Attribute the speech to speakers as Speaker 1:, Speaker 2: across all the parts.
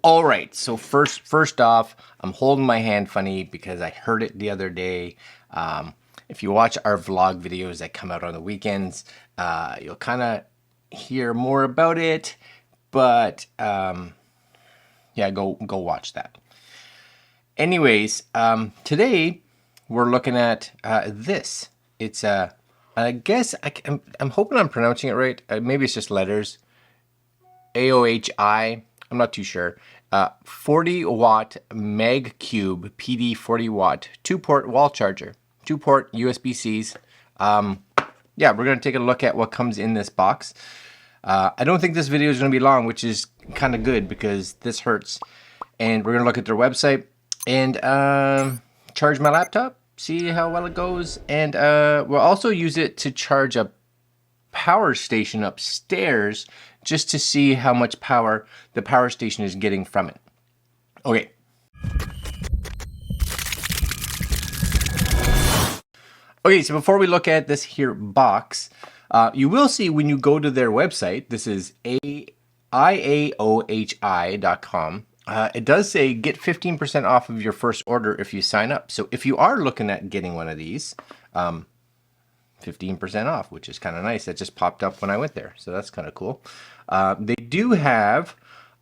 Speaker 1: All right, so first off, I'm holding my hand funny because I heard it the other day. If you watch our vlog videos that come out on the weekends, you'll kind of hear more about it. But yeah, go watch that. Anyways, today we're looking at this. It's I guess I'm hoping I'm pronouncing it right. Maybe it's just letters. AOHI. I'm not too sure. 40 watt Magcube 40W 2-port wall charger, 2-port USB-Cs. Yeah, we're going to take a look at what comes in this box. I don't think this video is going to be long, which is kind of good because this hurts. And we're going to look at their website and charge my laptop, see how well it goes. And we'll also use it to charge a power station upstairs just to see how much power the power station is getting from it. Okay. Okay, so before we look at this here box, you will see when you go to their website, this is AOHI.com. It does say get 15% off of your first order if you sign up. So if you are looking at getting one of these, 15% off, which is kind of nice. That just popped up when I went there. So that's kind of cool. They do have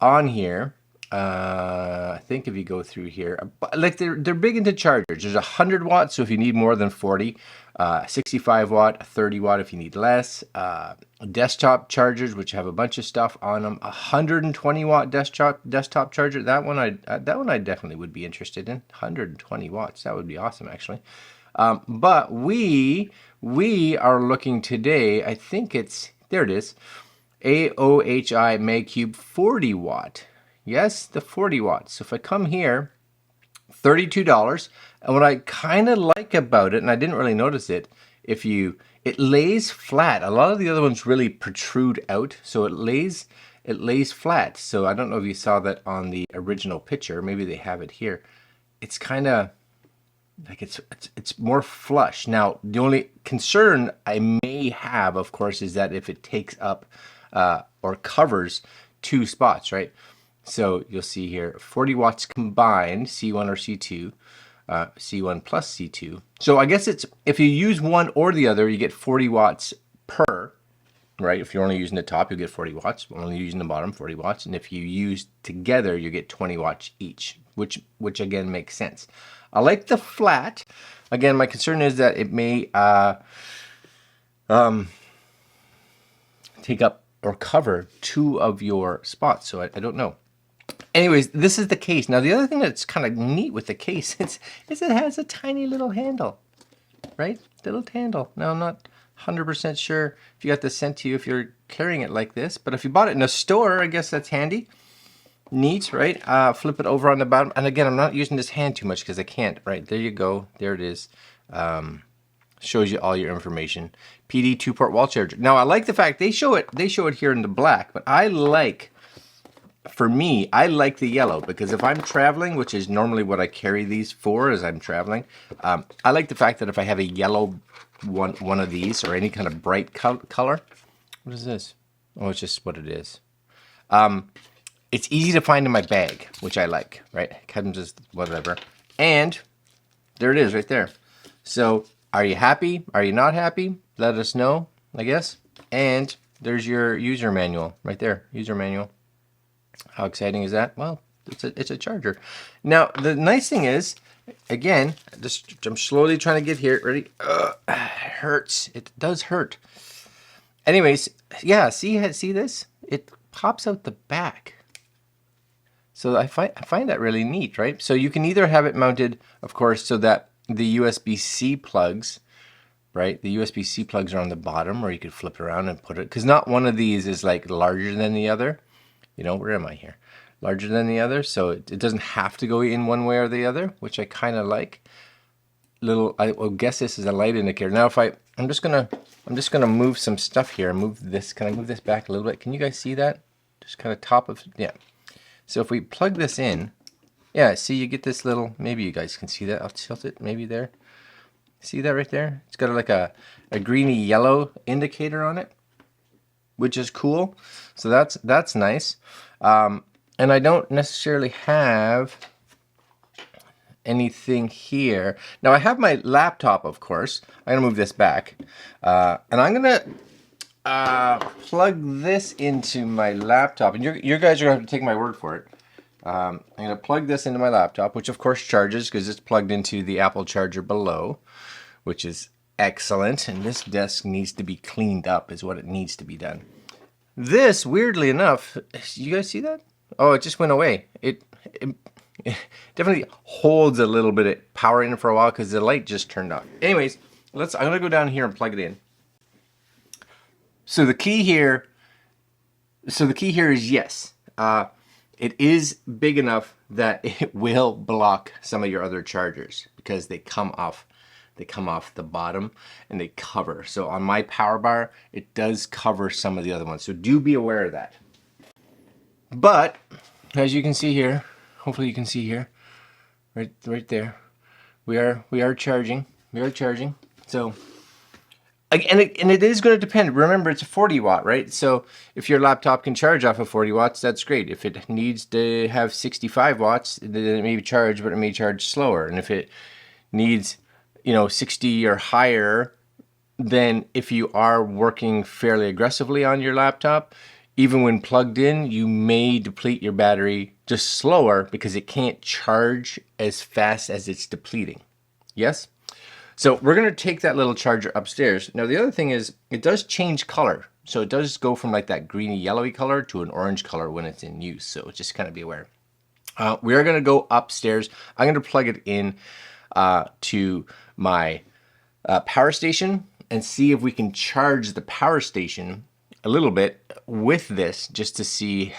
Speaker 1: on here, I think if you go through here, like they're big into chargers. There's 100 watts, so if you need more than 40, 65 watt, 30 watt if you need less, desktop chargers, which have a bunch of stuff on them, 120 watt desktop charger. That one I definitely would be interested in. 120 watts, that would be awesome actually. But we are looking today, I think it's, there it is, AOHI Magcube 40W. Yes, the 40 watts. So if I come here, $32. And what I kind of like about it, and I didn't really notice it, it lays flat. A lot of the other ones really protrude out, so it lays flat. So I don't know if you saw that on the original picture. Maybe they have it here. It's kind of like it's more flush. Now, the only concern I may have, of course, is that if it takes up or covers two spots, right? So you'll see here, 40 watts combined, C1 or C2, C1 plus C2. So I guess it's, if you use one or the other, you get 40 watts per, right? If you're only using the top, you'll get 40 watts. Only using the bottom, 40 watts. And if you use together, you get 20 watts each, which again makes sense. I like the flat. Again, my concern is that it may take up or cover two of your spots. So I don't know. Anyways, this is the case. Now, the other thing that's kind of neat with the case is it has a tiny little handle, right? Little handle. Now, I'm not 100% sure if you got this sent to you if you're carrying it like this, but if you bought it in a store, I guess that's handy. Neat, right? Flip it over on the bottom. And again, I'm not using this hand too much because I can't, right? There you go. There it is. Shows you all your information. PD 2-port wall charger. Now, I like the fact they show it here in the black, but I like, for me, I like the yellow because if I'm traveling, which is normally what I carry these for as I'm traveling, I like the fact that if I have a yellow one of these or any kind of bright color, what is this? Oh, it's just what it is. It's easy to find in my bag, which I like, right? It comes just whatever. And there it is right there. So are you happy? Are you not happy? Let us know, I guess. And there's your user manual right there, user manual. How exciting is that? Well, it's a charger. Now, the nice thing is, again, I'm slowly trying to get here. Ready? It hurts. It does hurt. Anyways, yeah, see this? It pops out the back. So I find that really neat, right? So you can either have it mounted, of course, so that the USB-C plugs, right? The USB-C plugs are on the bottom, or you could flip it around and put it, because not one of these is like larger than the other. You know, where am I here? Larger than the other, so it doesn't have to go in one way or the other, which I kind of like. I will guess this is a light indicator. Now, if I'm just gonna move some stuff here. Move this. Can I move this back a little bit? Can you guys see that? Just kind of top of, yeah. So if we plug this in, yeah, see, you get this little, maybe you guys can see that. I'll tilt it, maybe there. See that right there? It's got like a greeny yellow indicator on it, which is cool. So that's nice. And I don't necessarily have anything here. Now I have my laptop, of course. I'm gonna move this back. And I'm gonna plug this into my laptop. And you guys are gonna have to take my word for it. I'm gonna plug this into my laptop, which of course charges because it's plugged into the Apple charger below, which is excellent. And this desk needs to be cleaned up is what it needs to be done. This, weirdly enough, you guys see that? Oh, it just went away. It definitely holds a little bit of power in for a while because the light just turned on. Anyways, I'm gonna go down here and plug it in. So the key here is yes. It is big enough that it will block some of your other chargers because they come off the bottom and they cover. So on my power bar, it does cover some of the other ones. So do be aware of that. But as you can see here, hopefully you can see here, right there, we are charging. We are charging. So and it is going to depend. Remember, it's a 40 watt, right? So if your laptop can charge off of 40 watts, that's great. If it needs to have 65 watts, then it may charge, but it may charge slower. And if it needs, 60 or higher, then if you are working fairly aggressively on your laptop, even when plugged in, you may deplete your battery just slower because it can't charge as fast as it's depleting. Yes? So we're going to take that little charger upstairs. Now the other thing is it does change color. So it does go from like that greeny yellowy color to an orange color when it's in use. So just kind of be aware. We are going to go upstairs. I'm going to plug it in to my power station and see if we can charge the power station a little bit with this just to see.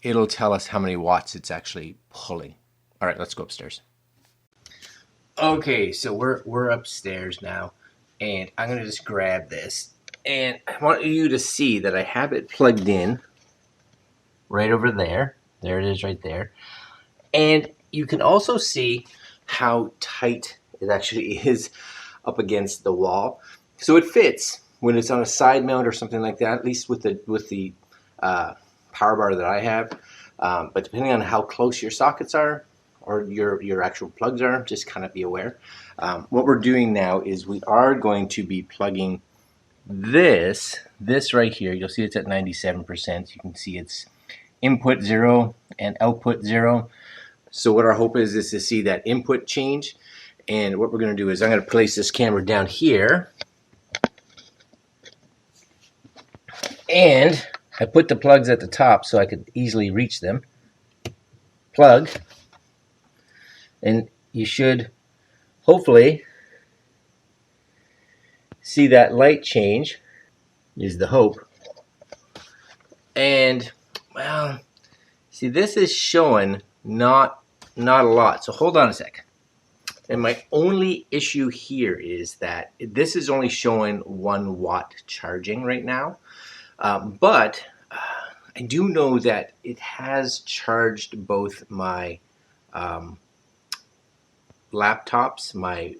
Speaker 1: It'll tell us how many watts it's actually pulling. All right, let's go upstairs. Okay, so we're upstairs now, and I'm gonna just grab this, and I want you to see that I have it plugged in right over there. There it is right there. And you can also see how tight it actually is up against the wall. So it fits when it's on a side mount or something like that, at least with the power bar that I have. But depending on how close your sockets are, or your actual plugs are, just kind of be aware. What we're doing now is we are going to be plugging this right here. You'll see it's at 97%. You can see it's input 0 and output 0. So what our hope is to see that input change. And what we're going to do is I'm going to place this camera down here. And I put the plugs at the top so I could easily reach them. Plug. And you should hopefully see that light change, is the hope. And, well, see, this is showing not a lot. So hold on a sec. And my only issue here is that this is only showing 1 watt charging right now. But I do know that it has charged both my laptops, my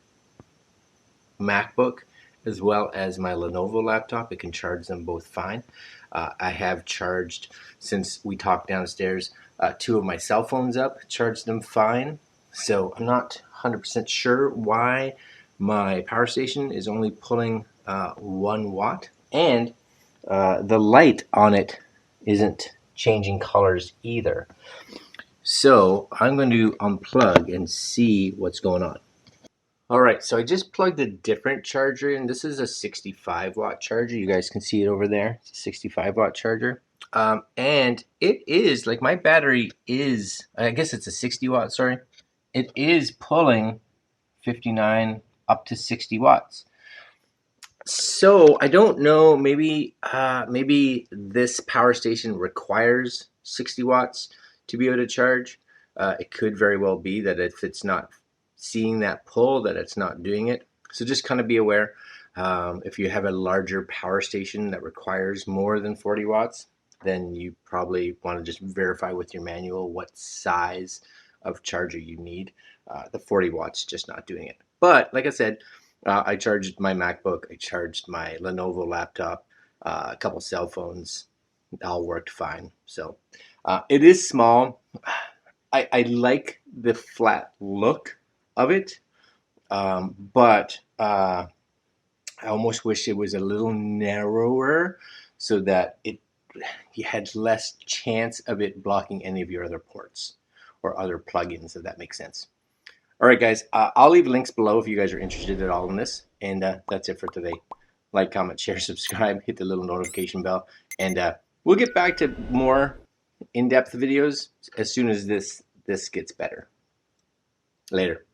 Speaker 1: MacBook, as well as my Lenovo laptop. It can charge them both fine. I have charged, since we talked downstairs, 2 of my cell phones up, charged them fine. So I'm not 100% sure why my power station is only pulling 1 watt. And the light on it isn't changing colors either. So I'm going to unplug and see what's going on. All right, so I just plugged a different charger in. This is a 65 watt charger. You guys can see it over there. It's a 65 watt charger. And it is, like, my battery is, I guess it's a 60 watt, sorry. It is pulling 59 up to 60 watts. So I don't know, maybe this power station requires 60 watts to be able to charge. It could very well be that if it's not seeing that pull, that it's not doing it. So just kind of be aware. If you have a larger power station that requires more than 40 watts, then you probably want to just verify with your manual what size of charger you need. The 40 watts just not doing it. But like I said, I charged my MacBook, I charged my Lenovo laptop, a couple cell phones, all worked fine. So it is small. I like the flat look of it, but I almost wish it was a little narrower so that you had less chance of it blocking any of your other ports or other plugins, if that makes sense. All right, guys, I'll leave links below if you guys are interested at all in this. And that's it for today. Like, comment, share, subscribe, hit the little notification bell. And we'll get back to more in-depth videos as soon as this gets better. Later.